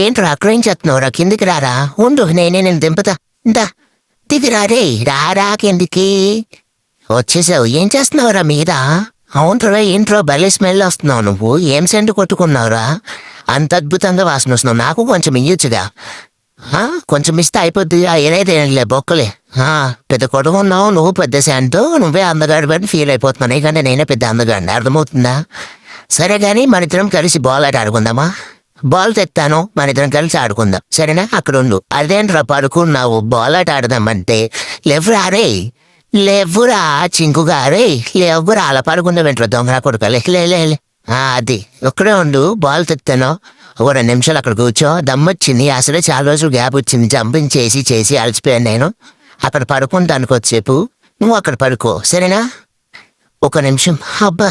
ఏంట్రా అక్కడ ఏం చేస్తున్నావురా? కిందికి రారా, ఉండు నేను దింపుతా. ఇందా దిగిరా రే, రారా కిందికి. వచ్చేసావు, ఏం చేస్తున్నావురా మీద? అవునరా, ఏంట్రా భలే స్మెల్ వస్తున్నావు నువ్వు. ఏం సెంటు కొట్టుకున్నావురా? అంత అద్భుతంగా వాసన వస్తున్నావు. నాకు కొంచెం ఇయ్యొచ్చుగా. కొంచెం ఇస్తే అయిపోద్ది. ఏదైతే బొక్కలే. పెద్ద కొట్టుకున్నావు నువ్వు, పెద్ద శాంతో నువ్వే అందగాడు అని ఫీల్ అయిపోతున్నావు. నీకంటే నేనే పెద్ద అందగాడిని, అర్థమవుతుందా? సరే గాని మన ఇద్దరం కలిసి బాల్ ఆట ఆడుకుందామా? బాల్ తెస్తాను, మన ఇద్దరం కలిసి ఆడుకుందాం, సరేనా? అక్కడ ఉండు. అదేంట్రా పడుకున్నావు? బాల్ ఆట ఆడదామంటే లేవురా రే, లేవురా చింకుగా రే, లేవురా. అలా పడుకుందామేంట్రా దొంగరా కొడుక. లే అది ఒక్కడే ఉండు, బాల్ తెస్తాను. ఒక 2 నిమిషాలు అక్కడ కూర్చో. దమ్మొచ్చింది, అసలే చాలా రోజులు గ్యాప్ వచ్చింది. జంపింగ్ చేసి అలసిపోయాను నేను. అక్కడ పడుకుంటాను కొద్దిసేపు, నువ్వు అక్కడ పడుకో, సరేనా? 1 నిమిషం. అబ్బా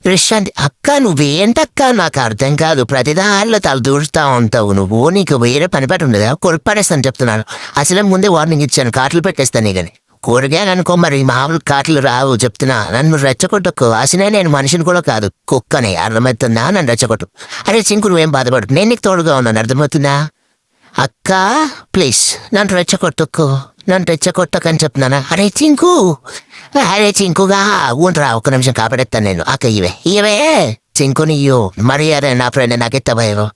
ప్రశాంతి అక్క, నువ్వేంటక్క? నాకు అర్థం కాదు. ప్రతిదారిలో తల దూరుతా ఉంటావు నువ్వు. నీకు వేరే పని పెట్టి ఉండదా? కొడుపడేస్తాను చెప్తున్నాను. అసలే ముందే వార్నింగ్ ఇచ్చాను, కాట్లు పెట్టేస్తాను కానీ. కూరగాయలు అనుకో, మరి మామూలు కాట్లు రావు చెప్తున్నా. నన్ను రెచ్చగొట్టకు. అసలే నేను మనిషిని కూడా కాదు, కుక్కని, అర్థమవుతుందా? నన్ను రెచ్చగొట్టు. అరే చింకు, నువ్వేం బాధపడు, నేను నీకు తోడుగా ఉన్నాను, అర్థమవుతుందా? అక్క ప్లీజ్ నన్ను రెచ్చగొట్టకు, నన్ను రెచ్చగొట్టకని చెప్తున్నానా? అరే చింకుగా ఊంట్రా, 1 నిమిషం కాపాడేస్తాను నేను. అక్క ఇవే చింకునియ్యు. మరి అరే నా ఫ్రెండ్ నాకు ఇస్తావో?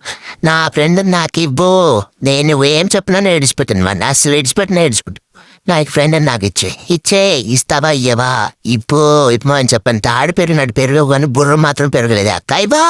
నా ఫ్రెండ్ నాకు ఇవ్వు. నేను ఏం చెప్పినా నేను విడిచిపెట్టాను, మరి అసలు విడిచిపెట్టు. నాకు ఫ్రెండ్ అని నాకు ఇచ్చే ఇస్తావా ఇయ్యవా? ఇప్పు అని చెప్పాను. తాడు పెరిగినట్టు పెరుగు కానీ బుర్ర మాత్రం పెరగలేదు. అక్క ఇవ్వా.